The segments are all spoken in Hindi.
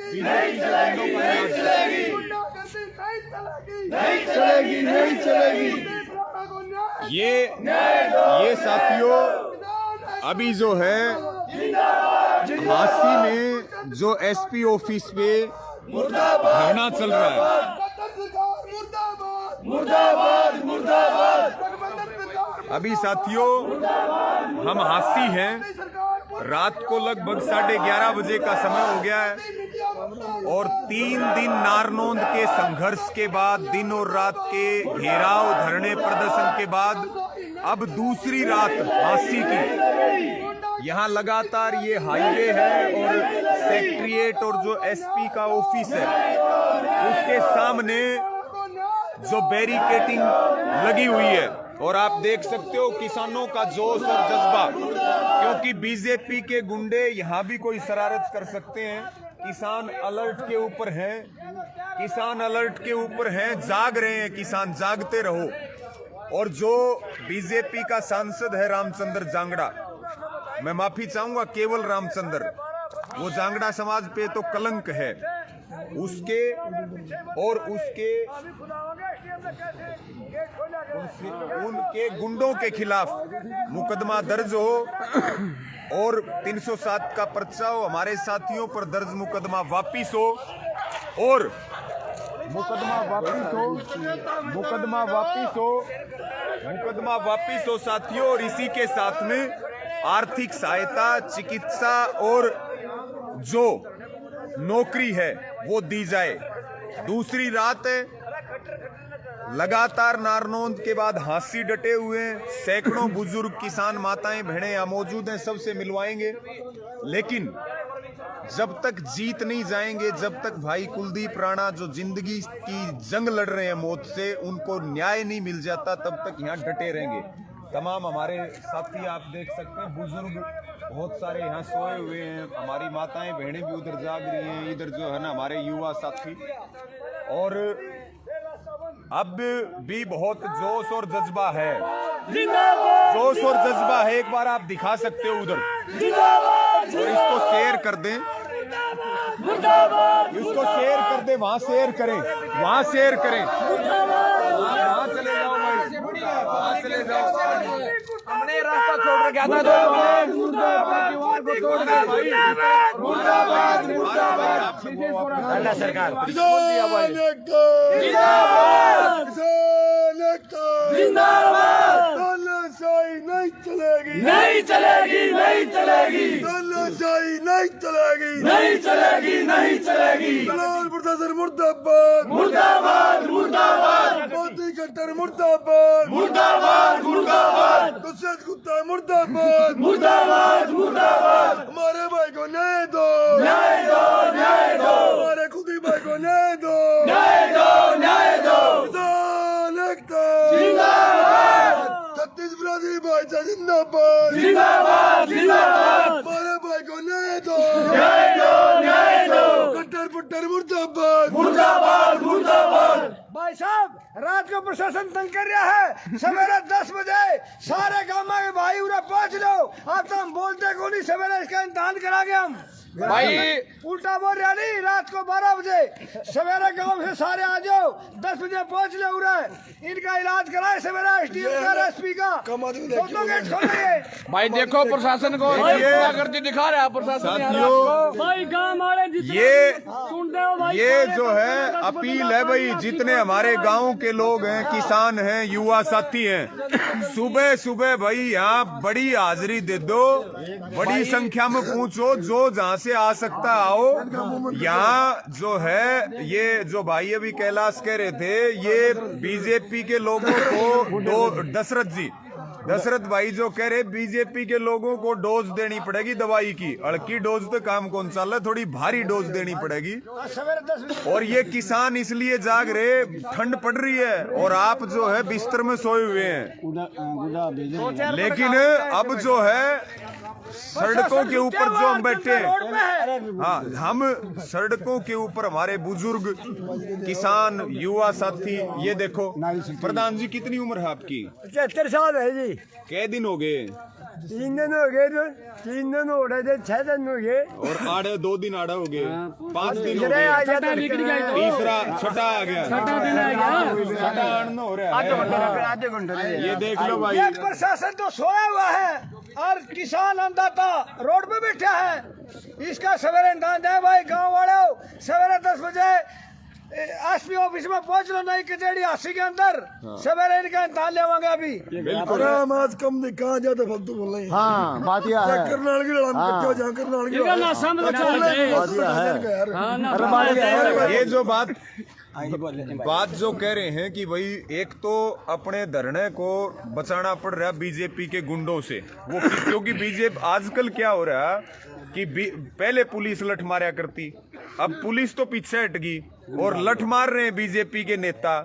नहीं चलेगी, नहीं चलेगी, नहीं चलेगी, नहीं चलेगी। ये साथियों अभी जो है हांसी में जो एसपी ऑफिस पे धरना चल रहा है। मुर्दाबाद, मुर्दाबाद। अभी साथियों हम हांसी हैं, रात को लगभग 11:30 बजे का समय हो गया है और 3 दिन नारनौंद के संघर्ष के बाद, दिन और रात के घेराव धरने प्रदर्शन के बाद अब दूसरी रात हांसी की। यहाँ लगातार ये हाईवे है और सेक्रेटेरिएट और जो एसपी का ऑफिस है उसके सामने जो बैरिकेडिंग लगी हुई है और आप देख सकते हो किसानों का जोश और जज्बा, क्योंकि बीजेपी के गुंडे यहाँ भी कोई शरारत कर सकते हैं। किसान अलर्ट के ऊपर हैं, किसान अलर्ट के ऊपर हैं, जाग रहे हैं किसान, जागते रहो। और जो बीजेपी का सांसद है रामचंद्र जांगड़ा, मैं माफी चाहूंगा केवल रामचंद्र, वो जांगड़ा समाज पे तो कलंक है, उसके और उनके गुंडों के खिलाफ मुकदमा दर्ज हो और 307 का पर्चा हो, हमारे साथियों पर दर्ज मुकदमा वापिस हो और मुकदमा वापिस हो साथियों। और इसी के साथ में आर्थिक सहायता, चिकित्सा और जो नौकरी है वो दी जाए। दूसरी रात लगातार नारनौंद के बाद हांसी डटे हुए हैं, सैकड़ों बुजुर्ग किसान माताएं बहनें यहाँ मौजूद हैं, सबसे मिलवाएंगे। लेकिन जब तक जीत नहीं जाएंगे, जब तक भाई कुलदीप राणा जो जिंदगी की जंग लड़ रहे हैं मौत से, उनको न्याय नहीं मिल जाता, तब तक यहाँ डटे रहेंगे। तमाम हमारे साथी आप देख सकते हैं, बुजुर्ग बहुत सारे यहाँ सोए हुए हैं, हमारी माताएं बहनें भी उधर जाग रही हैं, इधर जो है ना हमारे युवा साथी। और अब भी बहुत जोश और जज्बा है, जोश और जज्बा है। एक बार आप दिखा सकते हो उधर, और इसको शेयर कर दें, इसको शेयर कर दें, वहां शेयर करें, वहां शेयर करें, वहां चले जाओ भाई, वहां चले जाओ। हमने रास्ता छोड़ रखा था तो मुर्दाबाद सरकार नहीं चलेगी, नहीं चलेगी, नहीं चलेगी, तानाशाही नहीं चलेगी, नहीं चलेगी, नहीं चलेगी। लाल प्रशासन मुर्दाबाद, मुर्दाबाद, मुर्दाबाद, मोदी कट्टर मुर्दाबाद, मुर्दाबाद, मुर्दाबाद, दुष्यंत गुप्ता मुर्दाबाद, मुर्दाबाद, मुर्दाबाद। हमारे भाई को न्याय दो, न्याय दो, न्याय दो, हमारे कुलदीप भाई को न्याय दो, न्याय दो, न्याय दो। किसान एकता जिंदाबाद, छत्तीसगढ़ी भाईचा जिंदाबाद, जिंदाबाद, जिंदाबाद। हमारे भाई को न्याय दो, न्याय दो, न्याय दो। कट्टर पुट्टर मुर्दाबाद, मुर्दाबाद, मुर्दाबाद। भाई साहब रात को प्रशासन तंग कर रहा है, सवेरे 10 बजे सारे गाँव में भाई उरा पहुँच लो। आप तो हम बोलते को नहीं, सवेरे इसका इम्तहान करांगे हम भाई। उल्टा बोल रहा नहीं, रात को 12 बजे सवेरे गांव से सारे आ जाओ, 10 बजे पहुंच लो उरा, इनका इलाज कराए सवेरे। एसडीएम का, एसपी का दोनों गेट खोलेंगे। भाई देखो प्रशासन को गुंडागर्दी दिखा रहा है प्रशासन। साथियों भाई गाँव वाले ये जो है अपील है भाई, जितने हमारे गांव के लोग हैं, किसान हैं, युवा साथी हैं, सुबह सुबह भाई यहाँ बड़ी हाजिरी दे दो, बड़ी संख्या में पूछो, जो जहाँ से आ सकता आओ। यहाँ जो है ये जो भाई अभी कैलाश कह रहे थे, ये बीजेपी के लोगों को दशरथ भाई जो कह रहे बीजेपी के लोगों को डोज देनी पड़ेगी दवाई की, हल्की डोज तो काम कौन सा है, थोड़ी भारी डोज देनी पड़ेगी। और ये किसान इसलिए जाग रहे, ठंड पड़ रही है और आप जो है बिस्तर में सोए हुए हैं। लेकिन अब जो है सड़कों के ऊपर जो हम बैठे हैं, हाँ हम सड़कों के ऊपर, हमारे बुजुर्ग किसान युवा साथी, ये देखो। प्रधान जी कितनी उम्र है आपकी? 75 साल है जी। कै दिन हो गए? 3 दिन हो गए तो 3 दिन हो रहे थे 6 दिन हो गए और आड़े 2 दिन आड़ा हो गए, 5 दिन हो गए, तीसरा छठा आ गया, छठा आड़ना हो रहा है। आधे घंटे ये देख लो भाई, ये प्रशासन तो सोया हुआ है और किसान अन्नदाता रोड पे बैठा है। इसका सवेरे इंतजाम जाए भाई, गांव वालों सवेरे 10 बजे एसपी ऑफिस में पहुंच लो, नई कचेड़ी हासी के अंदर सवेरे इनका इंतजाम लेवांगे अभी। बिल्कुल आज कम नहीं कहाँ जाते फालतू बोल रहे हैं। हाँ बात यह है। करनाल की लड़ाई में इकट्ठे हो जाएं, करनाल की लड़ाई। ये जो बात जो कह रहे हैं कि भाई एक तो अपने धरने को बचाना पड़ रहा है बीजेपी के गुंडों से, वो क्योंकि बीजेपी आजकल क्या हो रहा है कि पहले पुलिस लठ मारा करती, अब पुलिस तो पीछे हट गई और लठ मार रहे हैं बीजेपी के नेता,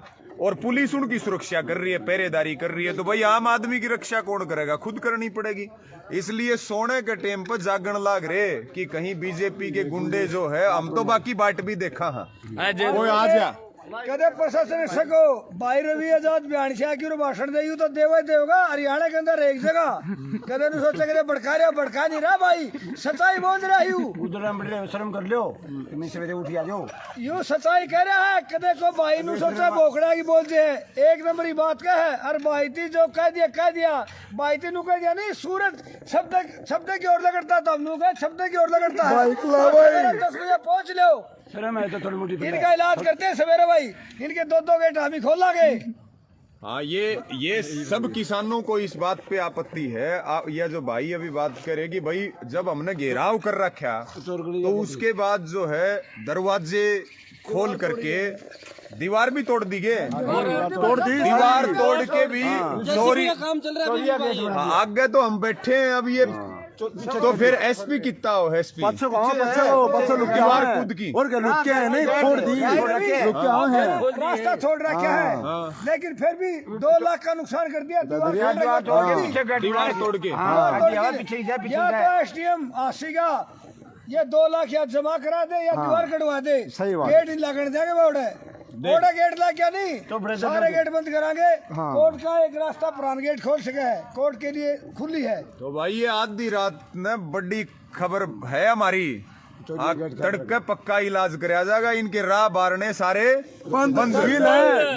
और पुलिस उनकी सुरक्षा कर रही है, पहरेदारी कर रही है। तो भाई आम आदमी की रक्षा कौन करेगा? खुद करनी पड़ेगी। इसलिए सोने के टाइम पर जागण लाग रहे कि कहीं बीजेपी के गुंडे जो है, हम तो बाकी बाट भी देखा हाँ कोई आ जा कदे प्रशासन सको भाई रवि आजाद बयान से आके भाषण दे तो देवा देगा हरियाणा के अंदर एक जगह कदे नु सोचे करे भड़का नहीं रहा भाई, सच्चाई बोल रहा हूँ, शर्म कर लो, तुम सवेरे उठ आ जाओ। यूं सच्चाई कह रहा है, कदे को भाई नु सोचा बोखड़ा की बोलते है। एक नंबर की बात का है, और भाई थी जो कह दिया भाई थी नु कह दिया नहीं, सूरज शब्द की ओर लगता था, हम लोग शब्द की ओर लगता है। 10 बजे पहुंच लो, तो थोड़ी मोटी इनका इलाज करते हैं सवेरे भाई, इनके 2 गेट हम ही खोला गए। हाँ, ये सब किसानों को इस बात पे आपत्ति है। यह जो भाई अभी बात करे कि भाई जब हमने घेराव कर रखा तो उसके बाद जो है दरवाजे खोल करके दीवार भी तोड़ दी गए, दीवार तोड़ के भी चोरी आगे तो हम बैठे हैं अब ये तो फिर एसपी कितना हो, एसपी दीवार कूद की और क्या लुक है नहीं छोड़ दी, रास्ता छोड़ रखा है, लेकिन फिर भी 2 लाख का नुकसान कर दिया दीवार तोड़ के। या तो एसडीएम आसी का ये 2 लाख या जमा करा दे या दीवार कटवा दे, गेट नहीं लगने देंगे बोर्डा गेट ला क्या नहीं तो सारे गेट बंद कराएंगे। कोर्ट का एक रास्ता पुराना गेट खोल सके है, कोर्ट के लिए खुली है। तो भाई ये आधी रात में बड़ी खबर है हमारी, तड़के पक्का इलाज कराया जाएगा। इनके राह बारने सारे बंद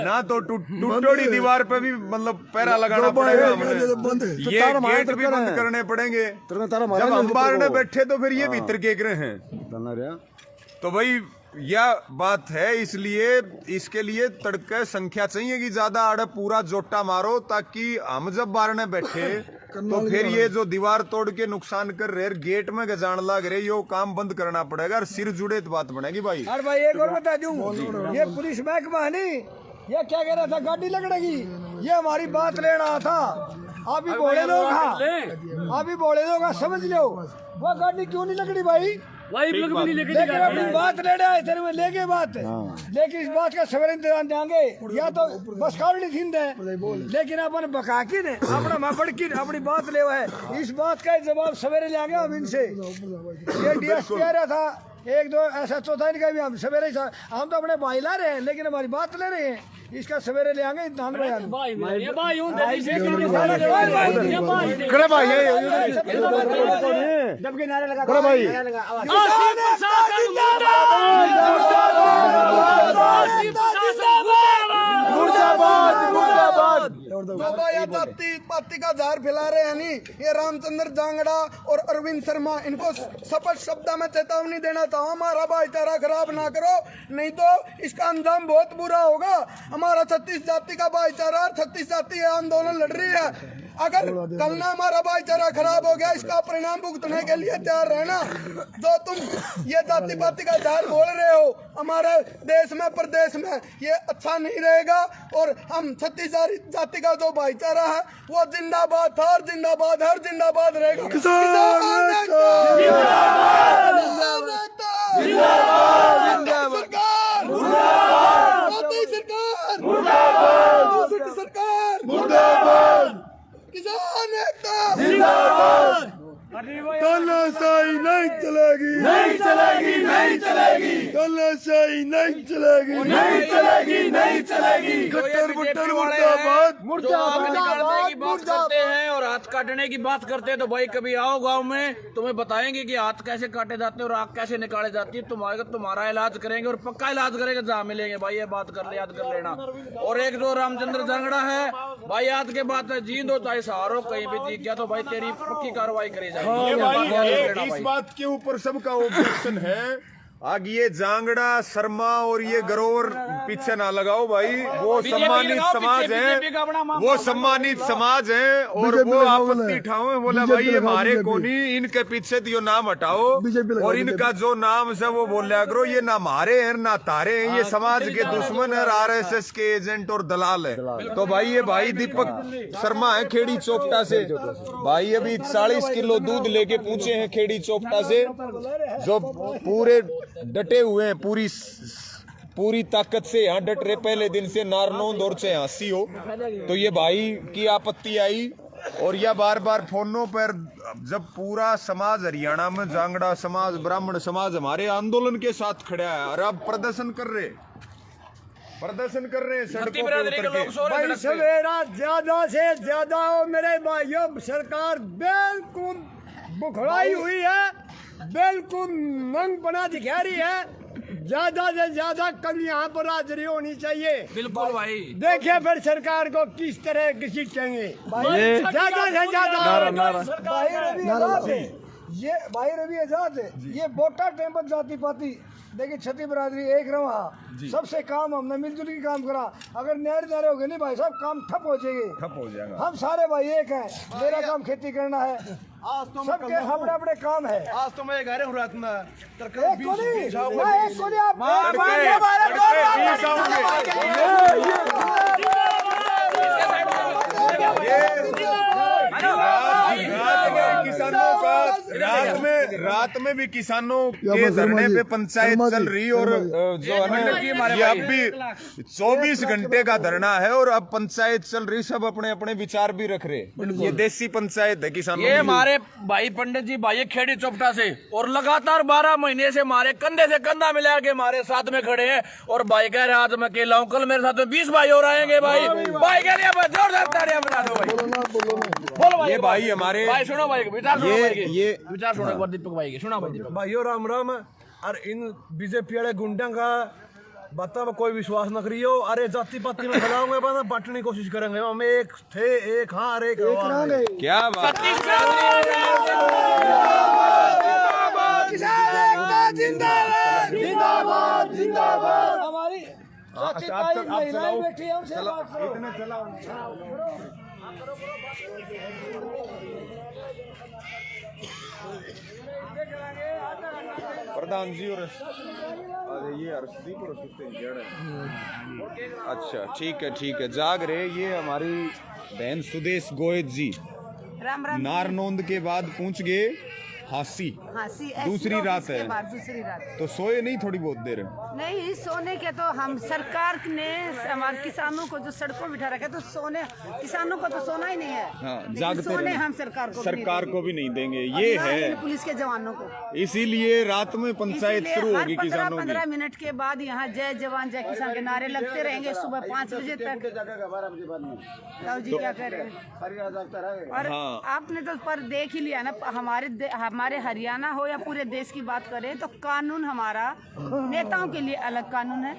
ना, तो टूटोड़ी दीवार पे भी मतलब पैरा लगाना पड़ेगा, ये गेट भी बंद करने पड़ेंगे। जब हम बारने बैठे तो फिर ये भीतर केक रहे हैं। तो भाई यह बात है, इसलिए इसके लिए तड़के संख्या चाहिए कि ज्यादा आड़े पूरा जोटा मारो, ताकि हम जब बारने बैठे तो फिर ये जो दीवार तोड़ के नुकसान कर रहे, गेट में गजान लग रहे, यो काम बंद करना पड़ेगा और सिर जुड़े तो बात बनेगी भाई। और भाई एक और बता दूं, ये पुलिस महकमा नहीं, ये क्या कह रहा था गाड़ी लगड़ेगी, ये हमारी बात लेना था। अभी बोले लोग समझ लो, वो गाड़ी क्यों नहीं लगड़ी भाई, लेकिन अपनी बात ले रहे हैं, तेरे में लेके बात है। लेकिन इस बात का सवेरे इंतजाम देंगे, या तो बस कावड़ी थी दे, लेकिन अपन बका की ने अपना मापड़ की अपनी बात ले है, इस बात का जवाब सवेरे लेंगे हम इनसे। ये डीएसपी कह रहा था, 1-2 ऐसा चौथा इनका भी हम सवेरे, हम तो अपने भाई ला रहे हैं लेकिन हमारी बात ले रहे हैं, इसका सवेरे ले आएंगे धान बयान। बाबा या पाती का जार फैला रहे हैं नहीं, ये रामचंद्र जांगड़ा और अरविंद शर्मा, इनको स्पष्ट शब्द में चेतावनी देना था, हमारा भाईचारा खराब ना करो, नहीं तो इसका अंजाम बहुत बुरा होगा। हमारा 36 जाति का भाईचारा, 36 जाति आंदोलन लड़ रही है। अगर कल ना हमारा भाईचारा खराब हो गया, इसका परिणाम भुगतने के लिए तैयार रहना। जो तुम ये जाति पाति का जार बोल रहे हो हमारे देश में प्रदेश में, ये अच्छा नहीं रहेगा। और हम 36 जाति का जो भाईचारा है वो जिंदाबाद था और जिंदाबाद हर जिंदाबाद रहेगा। किसान एकता जिंदाबाद, तानाशाही नहीं चलेगी, नहीं चलेगी, नहीं चलेगी। तानाशाही नहीं चलेगी, नहीं चलेगी, नहीं चलेगी। गट्टर गुट्टर मुर्दाबाद, जो आग निकालने की बात करते हैं और हाथ काटने की बात करते हैं, तो भाई कभी आओ गांव में, तुम्हें बताएंगे कि हाथ कैसे काटे जाते हैं और आग कैसे निकाले जाती है। तुम्हारा इलाज करेंगे और पक्का इलाज करेंगे जहाँ मिलेंगे भाई, ये बात कर ले, याद कर लेना। और एक जो रामचंद्र जांगड़ा है भाई, आज के बाद जी दो चाहे सहारो, कहीं भी जीत गया तो भाई तेरी पक्की कार्रवाई करी जाएगी। इस बात के ऊपर सबका ऑब्जेक्शन है। आग ये जांगड़ा, शर्मा और ये ग्रोवर पीछे ना लगाओ भाई, वो सम्मानित समाज है, वो सम्मानित समाज है और वो आपत्ति उठाओ। बोला भाई ये हमारे को नहीं, इनके पीछे तो नाम हटाओ और इनका जो नाम है वो बोलिया करो। ये ना हमारे हैं ना तारे हैं, ये समाज के दुश्मन है, RSS के एजेंट और दलाल है। तो भाई ये भाई दीपक शर्मा है खेड़ी चौपटा से, भाई अभी 40 किलो दूध लेके पूछे हैं खेड़ी चौपटा से, जो पूरे डटे हुए हैं, पूरी ताकत से यहाँ डट रहे, पहले दिन से नारनौंद और चाहे हंसी हो। तो ये भाई की आपत्ति आई और यह बार बार फोनों पर, जब पूरा समाज हरियाणा में जांगड़ा समाज, ब्राह्मण समाज हमारे आंदोलन के साथ खड़ा है और अब प्रदर्शन कर रहे हैं सड़कों पे उतर के। भाई सवेरा ज्यादा से ज्यादा हो मेरे भाइयों, सरकार बिल्कुल बुखड़ाई हुई है, बिल्कुल नंग बना दिखा रही है। ज्यादा से ज्यादा कल यहाँ पर हाजिरी होनी चाहिए। बिल्कुल भाई, देखिए फिर सरकार को किस तरह घसीटेंगे। ज्यादा से ज्यादा ये भाई रवि आजाद है, ये बोटा टेम्पल जाति पाती, देखिए छठी बरादरी एक रहा, सबसे काम हमने मिलजुल के काम करा। अगर न्यारे हो गए नहीं भाई साहब, काम ठप हो जाएगा। हम सारे भाई एक हैं, मेरा काम खेती करना है, सबके अपने अपने काम है। आज तो मैं घर हूँ रात में एक को नहीं आप किसानों का रात में भी किसानों के धरने पे पंचायत चल रही और जो है ना ये अब भी 24 घंटे का धरना है और अब पंचायत चल रही, सब अपने अपने विचार भी रख रहे। ये देसी पंचायत है किसानों। ये हमारे भाई पंडित जी भाई खेड़ी चौपटा से और लगातार 12 महीने से हमारे कंधे से कंधा मिला के हमारे साथ में खड़े हैं। और भाई कह रहे आज मैं अकेला हूँ, कल मेरे साथ में 20 भाई और आएंगे। भाई कह रहे जोरदार तालियां बजा दो भाई, बोलो भाई। ये भाई हमारे भाई सुनो भाई विचार सुनो भाई के, ये विचार सुनो एक बार दीपक भाई के, सुना भाई दीपक भाइयों राम राम। और इन बीजेपी वाले गुंडा का बातों में कोई विश्वास न करियो। अरे जाति पाति में फैलाओगे बस बांटने की कोशिश करेंगे। हम एक थे, एक हार, एक क्या बात। जिंदाबाद जिंदाबाद। हमारी महिलाएं बैठी हैं, हमसे बात करो। प्रधान जी और ये अर्शदीप और अच्छा ठीक है जाग रहे। ये हमारी बहन सुदेश गोयत जी राम राम। नारनौंद के बाद पहुंच गए हासी, दूसरी रात है, दूसरी रात तो सोए नहीं थोड़ी बहुत देर? नहीं सोने के तो हम सरकार ने हमारे किसानों को जो सड़कों बिठा रखे तो सोने, किसानों को तो सोना ही नहीं है। हाँ, जागते सोने रहना। हम सरकार को भी नहीं देंगे, ये है पुलिस के जवानों को। इसीलिए रात में पंचायत शुरू होगी किसानों की। 15 मिनट के बाद यहाँ जय जवान जय किसान के नारे लगते रहेंगे सुबह 5 बजे तक। ताऊ जी क्या कह रहे हैं? और आपने तो पर देख ही लिया ना, हमारे हरियाणा हो या पूरे देश की बात करें तो कानून हमारा नेताओं के लिए अलग कानून है,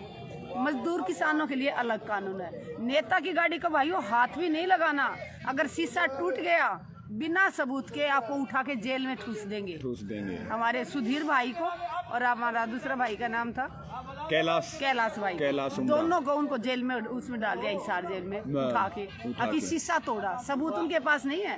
मजदूर किसानों के लिए अलग कानून है। नेता की गाड़ी को भाइयों हाथ भी नहीं लगाना। अगर शीशा टूट गया बिना सबूत के आपको उठा के जेल में ठूस देंगे। हमारे सुधीर भाई को और हमारा दूसरा भाई का नाम था कैलाश भाई, दोनों को उनको जेल में उसमें डाल दिया, हिसार जेल में उठा के। अभी शीशा तोड़ा, सबूत उनके पास नहीं है।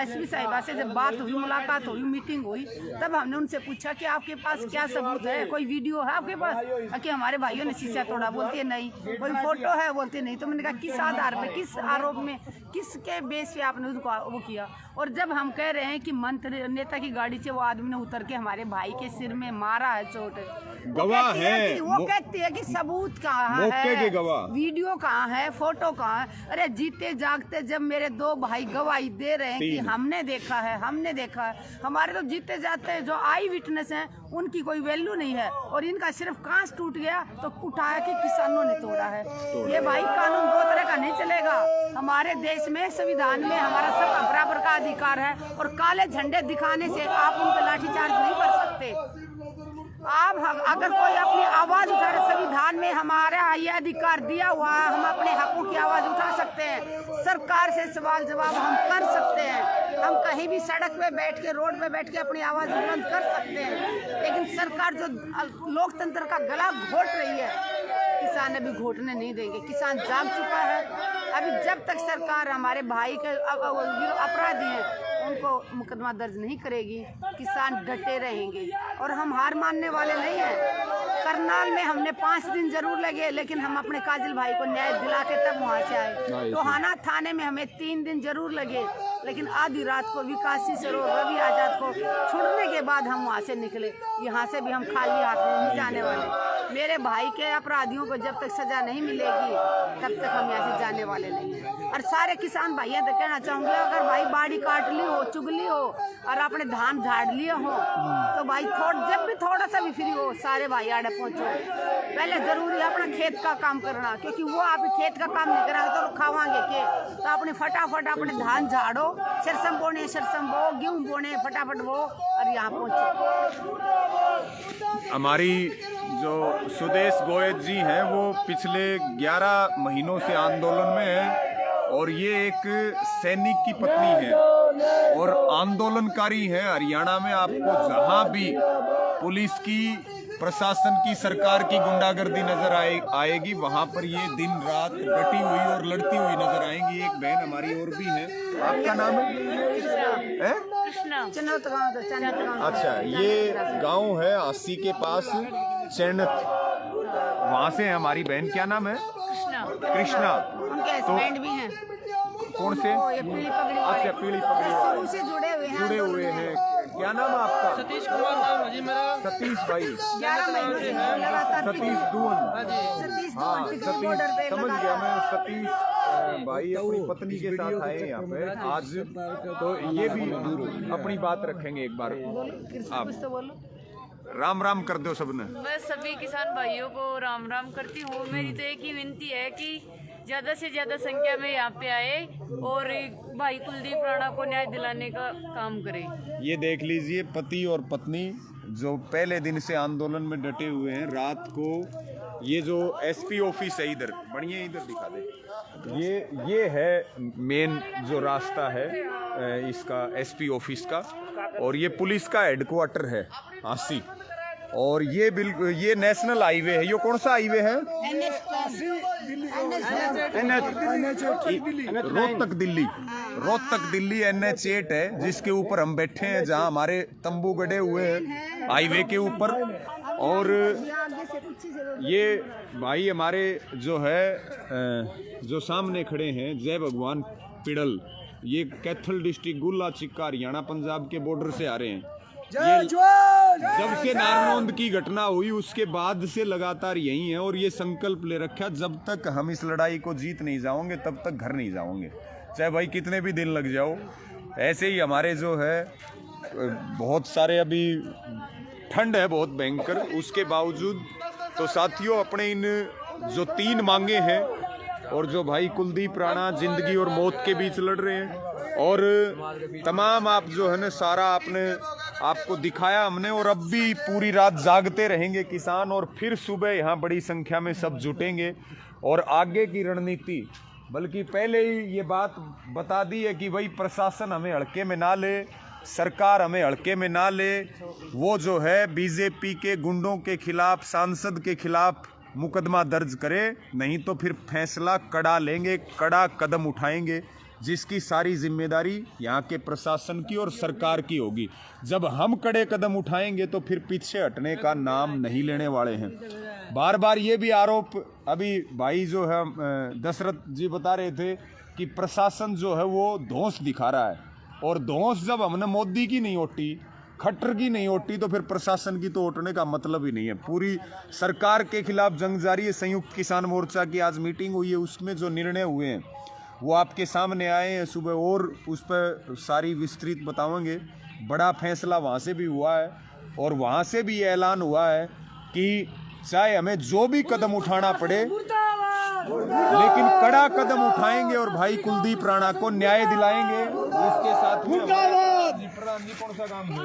एसपी साहिबा से जब बात हुई, मुलाकात हुई, मीटिंग हुई, तब हमने उनसे पूछा कि आपके पास क्या सबूत है, कोई वीडियो है आपके पास? कि हमारे भाइयों ने शीशा तोड़ा, बोलते नहीं। कोई फोटो है, बोलते नहीं। तो मैंने कहा किस आधार पे, किस आरोप में, किसके बेस पे आपने उसको वो किया? और जब हम कह रहे हैं कि मंत्री नेता की गाड़ी से वो आदमी ने उतर के हमारे भाई के सिर में मारा है चोट, गवाह हैं। वो कहती है कि सबूत कहाँ है, मौके के गवाह। वीडियो कहाँ है, फोटो कहाँ है। अरे जीते जागते जब मेरे 2 भाई गवाही दे रहे हैं कि हमने देखा है, हमने देखा है। हमारे तो जीते जाते जो आई विटनेस हैं उनकी कोई वैल्यू नहीं है, और इनका सिर्फ कांच टूट गया तो उठाया कि किसानों ने तोड़ा है। ये भाई कानून 2 तरह का नहीं चलेगा। हमारे देश में संविधान में हमारा सब बराबर का अधिकार है, और काले झंडे दिखाने से आप उन पर लाठीचार्ज नहीं कर सकते। आप अगर कोई अपनी आवाज उठा रहे, संविधान में हमारा ये अधिकार दिया हुआ है, हम अपने हकों की आवाज उठा सकते हैं। सरकार से सवाल जवाब हम कर सकते हैं। हम कहीं भी सड़क पे बैठ के, रोड पे बैठ के अपनी आवाज बुलंद कर सकते हैं। लेकिन सरकार जो लोकतंत्र का गला घोट रही है, किसान अभी घोटने नहीं देंगे। किसान जाग चुका है। अभी जब तक सरकार हमारे भाई के अपराधी हैं उनको मुकदमा दर्ज नहीं करेगी, किसान डटे रहेंगे, और हम हार मानने वाले नहीं हैं। करनाल में हमने 5 दिन जरूर लगे, लेकिन हम अपने काजिल भाई को न्याय दिला के तब वहाँ से आए। टोहाना थाने में हमें 3 दिन जरूर लगे, लेकिन आधी रात को विकासी सरोवर रवि आजाद को छुड़ने के बाद हम वहाँ से निकले। यहाँ से भी हम खाली हाथ में नहीं जाने वाले। मेरे भाई के अपराधियों को जब तक सजा नहीं मिलेगी तब तक हम यहाँ से जाने वाले नहीं हैं। और सारे किसान भाइयों से कहना चाहूँगी, अगर भाई बाड़ी काट ली हो, चुगली हो और अपने धान झाड़ लिए हो, तो भाई जब भी थोड़ा सा भी फ्री हो, सारे भाई आड़े पहुँचो। पहले जरूरी है अपना खेत का काम करना, क्योंकि वो आप खेत का काम नहीं कराएंगे तो खावांगे के। तो अपने फटाफट अपने धान झाड़ो, सरसम बोने सरसम बो, गेहूँ बोने फटाफट बो, और यहाँ पहुँचो। हमारी जो सुदेश गोयत जी हैं वो पिछले 11 महीनों से आंदोलन में हैं, और ये एक सैनिक की पत्नी है और आंदोलनकारी है। हरियाणा में आपको जहां भी पुलिस की, प्रशासन की, सरकार की गुंडागर्दी नजर आएगी, वहां पर ये दिन रात डटी हुई और लड़ती हुई नजर आएंगी। एक बहन हमारी और भी है, आपका नाम है? अच्छा, ये गांव है आसी के पास चैनत, वहां से है हमारी बहन। क्या नाम है? कृष्णा। उनके हस्बैंड भी हैं। कौन से? ये पीली पगड़ी वाले। अच्छा, पीली पगड़ी वाले उनसे जुड़े हुए हैं। क्या नाम है आपका? सतीश कुमार नाम है जी मेरा। सतीश भाई। 11 महीनों से लगातार सतीश दुवन। सतीश हाँ, दुवन बॉर्डर पे समझ गया मैं। सतीश भाई अपनी पत्नी के साथ आए यहाँ पे आज, तो ये भी अपनी बात रखेंगे एक बार। आप कुछ तो बोलो। राम राम कर दो सबने। मैं सभी किसान भाइयों को राम राम करती हूँ। मेरी तो एक ही विनती है कि ज़्यादा से ज़्यादा संख्या में यहाँ पे आए और भाई कुलदीप राणा को न्याय दिलाने का काम करें। ये देख लीजिए, पति और पत्नी जो पहले दिन से आंदोलन में डटे हुए हैं। रात को ये जो एसपी ऑफिस है, इधर बढ़िया, इधर दिखा दे। ये है मेन जो रास्ता है इसका, एसपी ऑफिस का, और ये पुलिस का हेडक्वार्टर है आसी। और ये बिल्कुल ये नेशनल हाईवे है। ये कौन सा हाईवे है? रोहतक दिल्ली। रोहतक दिल्ली NH8 है, जिसके ऊपर हम बैठे हैं, जहां हमारे तंबू गड़े हुए हैं हाईवे के ऊपर। और ये भाई हमारे जो है जो सामने खड़े हैं, जय भगवान पिड़ल, ये कैथल डिस्ट्रिक्ट गुल्ला चिक्का हरियाणा पंजाब के बॉर्डर से आ रहे हैं। जब से नारनौंद की घटना हुई उसके बाद से लगातार यही है, और ये संकल्प ले रखा, जब तक हम इस लड़ाई को जीत नहीं जाओगे तब तक घर नहीं जाओगे, चाहे भाई कितने भी दिन लग जाओ। ऐसे ही हमारे जो है बहुत सारे, अभी ठंड है बहुत भयंकर, उसके बावजूद तो साथियों अपने इन जो 3 मांगे हैं, और जो भाई कुलदीप राणा जिंदगी और मौत के बीच लड़ रहे हैं, और तमाम आप जो है ना सारा आपको दिखाया हमने, और अब भी पूरी रात जागते रहेंगे किसान, और फिर सुबह यहाँ बड़ी संख्या में सब जुटेंगे। और आगे की रणनीति, बल्कि पहले ही ये बात बता दी है कि भाई प्रशासन हमें हल्के में ना ले, सरकार हमें हल्के में ना ले। वो जो है बीजेपी के गुंडों के खिलाफ, सांसद के खिलाफ मुकदमा दर्ज करे, नहीं तो फिर फैसला कड़ा लेंगे, कड़ा कदम उठाएंगे, जिसकी सारी जिम्मेदारी यहाँ के प्रशासन की और सरकार की होगी। जब हम कड़े कदम उठाएंगे तो फिर पीछे हटने का नाम नहीं लेने वाले हैं। बार बार ये भी आरोप, अभी भाई जो है दशरथ जी बता रहे थे कि प्रशासन जो है वो धौंस दिखा रहा है, और धौंस जब हमने मोदी की नहीं ओटी खट्टर की नहीं होती तो फिर प्रशासन की तो होटने का मतलब ही नहीं है। पूरी सरकार के खिलाफ जंग जारी है। संयुक्त किसान मोर्चा की आज मीटिंग हुई है, उसमें जो निर्णय हुए हैं वो आपके सामने आए हैं सुबह, और उस पर सारी विस्तृत बताएंगे। बड़ा फैसला वहाँ से भी हुआ है और वहाँ से भी ये ऐलान हुआ है कि चाहे हमें जो भी कदम उठाना पड़े लेकिन कड़ा कदम उठाएंगे और भाई कुलदीप राणा को न्याय दिलाएंगे। इसके साथ में प्रधान जी कौन सा काम है?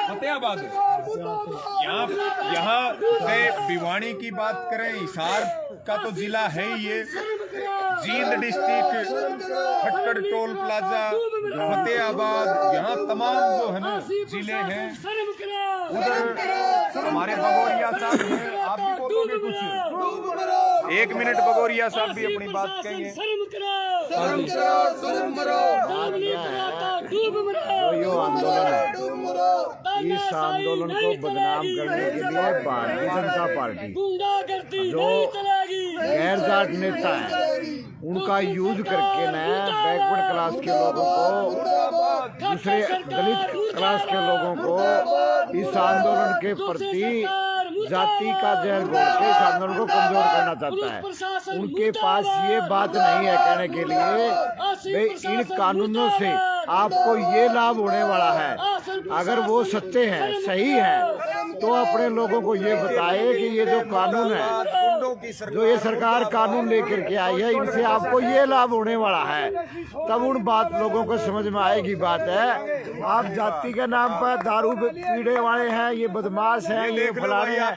फतेहाबाद। यहाँ से भिवानी की बात करें, हिसार का तो जिला है ही ये, Jind district, Khatkar toll plaza, Fatehabad, यहाँ तमाम जो है ना जिले हैं। उधर हमारे बगोरिया साहब हैं, आप भी बोलोगे कुछ? 1 मिनट बगोरिया साहब भी अपनी बात कहेंगे। इस आंदोलन को बदनाम करने के लिए भारतीय जनता पार्टी जो गैर जाट नेता है उनका यूज करके न बैकवर्ड क्लास के लोगों को, दूसरे दलित क्लास के लोगों को इस आंदोलन के प्रति जाति का जहर घोल के इस आंदोलन को कमजोर करना चाहता है। उनके पास ये बात नहीं है कहने के लिए भाई इन कानूनों से आपको ये लाभ होने वाला है। अगर वो सच्चे हैं, सही है, तो अपने लोगों को ये बताए कि ये जो कानून है, जो ये सरकार कानून लेकर के आई है, इनसे आपको ये लाभ होने वाला है। तब उन बात लोगों को समझ में आएगी। बात है आप जाति के नाम पर दारू पीने वाले हैं, ये बदमाश है, ये फलाने हैं,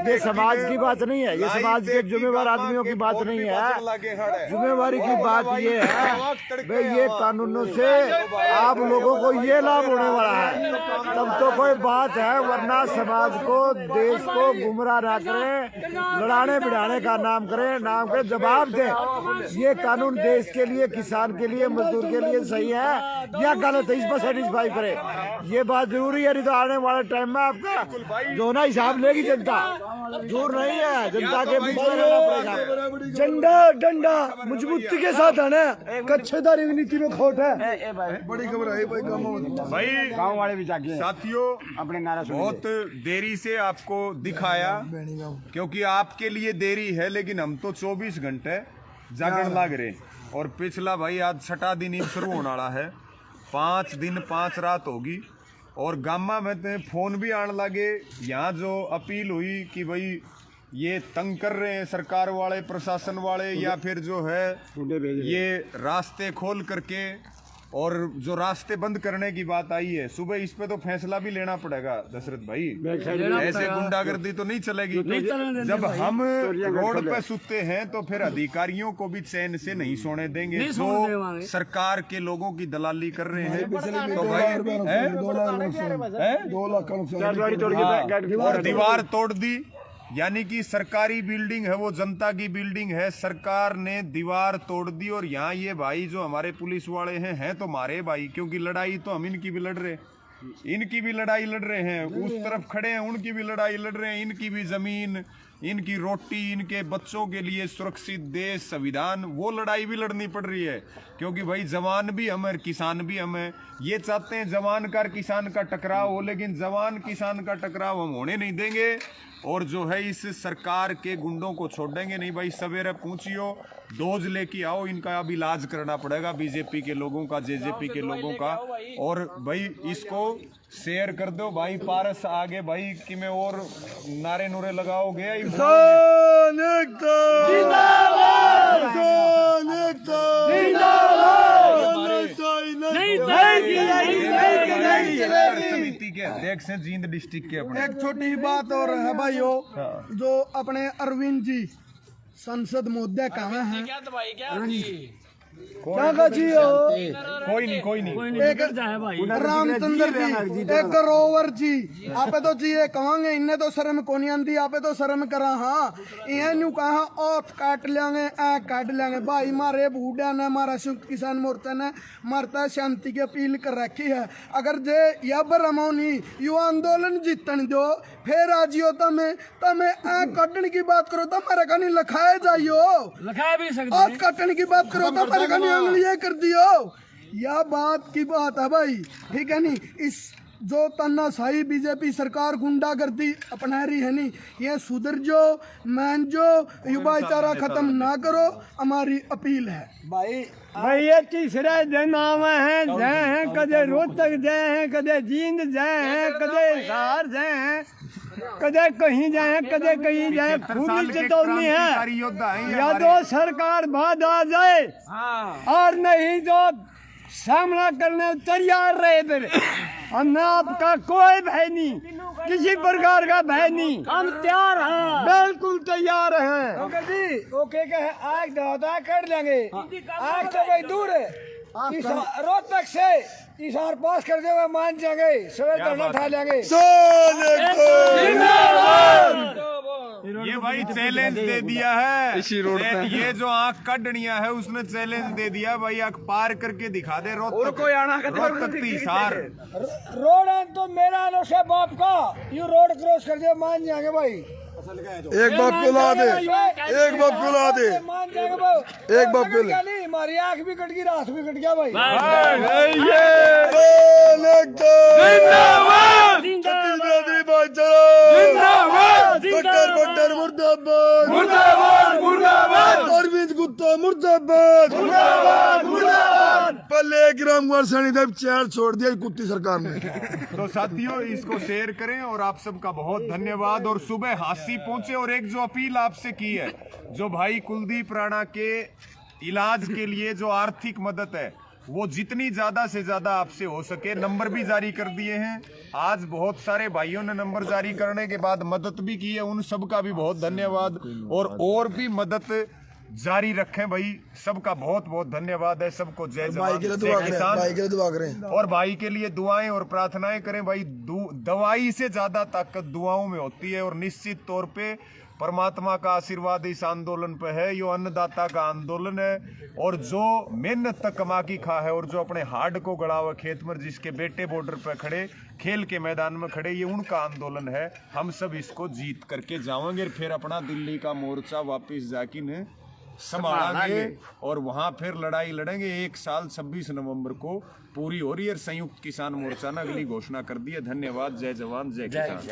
ये समाज की बात नहीं है, ये समाज के जिम्मेवार आदमियों की बात नहीं है। जिम्मेवारी की बात ये है भाई ये कानूनों से आप लोगों को ये लाभ होने वाला है, तब तो कोई बात है। वरना समाज को, देश को गुमराह ना करें, लड़ाने बिड़ाने का नाम करें, नाम के जवाब दें ये कानून देश के लिए, किसान के लिए, मजदूर के लिए सही है या गलत है, इस पर सेटिस्फाई करें। ये बात जरूरी है, नहीं तो आने वाले टाइम में आपका जो ना हिसाब लेगी जनता, दूर नहीं है, जनता के बीच में रहना पड़ेगा। झंडा डंडा मजबूती के साथ है ना, कच्छेदारी नीति में खोट है। बड़ी खबर है भाई गाँव वाले भी जाके साथियों अपने नारा बहुत देरी से आपको दिखाया, क्योंकि आपके लिए देरी है, लेकिन हम तो 24 घंटे जागरण लाग रहे। और पिछला भाई आज 6ठा दिन ही शुरू होने वाला है, 5 दिन 5 रात होगी। और गामा में तो फोन भी आने लगे। यहाँ जो अपील हुई कि भाई ये तंग कर रहे हैं सरकार वाले, प्रशासन वाले, या फिर जो है ये रास्ते खोल करके और जो रास्ते बंद करने की बात आई है, सुबह इस पे तो फैसला भी लेना पड़ेगा दशरथ भाई। ऐसे गुंडागर्दी तो नहीं चलेगी। जब हम रोड पे सुते हैं तो फिर अधिकारियों को भी चैन से नहीं सोने देंगे जो सरकार के लोगों की दलाली कर रहे हैं। तो भाई 2 लाख का और दीवार तोड़ दी, यानी कि सरकारी बिल्डिंग है, वो जनता की बिल्डिंग है, सरकार ने दीवार तोड़ दी। और यहाँ ये भाई जो हमारे पुलिस वाले हैं तो मारे भाई, क्योंकि लड़ाई तो हम इनकी भी लड़ रहे, इनकी भी लड़ाई लड़ रहे हैं, उस तरफ खड़े हैं उनकी भी लड़ाई लड़ रहे हैं, इनकी भी जमीन, इनकी रोटी, इनके बच्चों के लिए सुरक्षित देश, संविधान, वो लड़ाई भी लड़नी पड़ रही है। क्योंकि भाई जवान भी हम है, किसान भी हम है। ये चाहते हैं जवान का किसान का टकराव हो, लेकिन जवान किसान का टकराव हम होने नहीं देंगे। और जो है इस सरकार के गुंडों को छोड़ेंगे नहीं भाई। सवेरे पूछियो, डोज लेके आओ, इनका अब इलाज करना पड़ेगा बीजेपी के लोगों का, जेजेपी के लोगों का। और भाई इसको शेयर कर दो भाई, पारस आगे भाई कि में और नारे नूरे लगाओगे। समिति के अध्यक्ष हैं जींद डिस्ट्रिक्ट के अपने। एक छोटी बात और है भाइयों, जो अपने अरविंद जी संसद मुद्दे कहाँ हैं? क्या का जी हो? कोई नहीं एक रामचंद्र जी, एक ग्रोवर जी, आपे तो जी ये कहेंगे इन्हें तो शर्म को नहीं आती, आपे तो शर्म करा। हाँ ये न्यू कहा औत काट लेंगे, ऐ काट लेंगे भाई। मारे बूढ़ा ने, हमारा संयुक्त किसान मोर्चा ने मारता शांति की अपील कर रखी है। अगर जे या रमौनी यु आंदोलन जीतन दो, फिर आजियो तमें ऐ काटने की बात करो तो हमारे कहीं लखाए जाइयो, लखाए भी सकते औत काटने की बात करो तो हमारे कहीं अंगलियां कर दियो। यह बात की बात है भाई, ठीक है नी। इस जो तानाशाही बीजेपी सरकार गुंडागर्दी अपना रही है नी, ये सुधर जो मान जो युवा चारा खत्म ना करो, हमारी अपील है भाई ये तीसरे दिन आवे हैं, जय हैं कदे रोहतक, जय हैं कदे जींद, जय हैं कदे हिसार, जय हैं कदे कहीं जाए, कदे कहीं जाए। खूब चेतावनी है, या तो सरकार बाद आ जाए और नहीं तो सामना करने तैयार रहे। फिर हमने आपका कोई भय नहीं, किसी प्रकार का भय नहीं, हम तैयार हैं, बिल्कुल तैयार हैं। अंकल जी ओके कहे आग दौदा कर लेंगे, आग तो भाई दूर है, रोहतक से इशार पास करते हुए मान जाएंगे, सवेरे धरना उठा लेंगे। ये भाई चैलेंज दे दिया है इसी रोड पे। ये जो आँख कटनिया है उसने चैलेंज दे दिया भाई, आँख पार करके दिखा दे रोहतक, रोहतक हिसार रोड है तो मेरा नो से बाप का, यू रोड क्रॉस कर दे मान जाएंगे भाई। एक बाप को ला दे, एक बाप को ला दे, मान जाएंगे भाई, एक बाप को ले। हमारी आँख भी कट गई, रात भी कट गया भाई। मुर्दाबाद, मुर्दाबाद, अरविंद गुप्ता मुर्दाबाद, मुर्दाबाद। पहले 1 ग्राम वर्षणी देव चैर छोड़ दिया कुत्ती सरकार ने। तो साथियों इसको शेयर करें और आप सबका बहुत धन्यवाद। और सुबह हासी पहुंचे और एक जो अपील आपसे की है, जो भाई कुलदीप राणा के इलाज के लिए जो आर्थिक मदद है वो जितनी ज्यादा से ज्यादा आपसे हो सके, नंबर भी जारी कर दिए हैं। आज बहुत सारे भाइयों ने नंबर जारी करने के बाद मदद भी की है, उन सबका भी बहुत धन्यवाद। और भी मदद जारी रखें भाई, सबका बहुत बहुत धन्यवाद है। सबको जय जवान जय किसान। और भाई के लिए दुआएं और प्रार्थनाएं करें भाई। दवाई से ज्यादा ताकत दुआओं में होती है और निश्चित तौर पे परमात्मा का आशीर्वाद इस आंदोलन पे है। ये अन्नदाता का आंदोलन है और जो मेहनत तक कमा की खा है और जो अपने हार्ड को गड़ा हुआ खेत में, जिसके बेटे बॉर्डर पे खड़े, खेल के मैदान में खड़े, ये उनका आंदोलन है। हम सब इसको जीत करके जाएंगे, फिर अपना दिल्ली का मोर्चा वापिस जाके ने संभालेंगे और वहां फिर लड़ाई लड़ेंगे। 1 साल 26 नवंबर को पूरी हो रही है। संयुक्त किसान मोर्चा ने अगली घोषणा कर दी है। धन्यवाद। जय जवान जय किसान।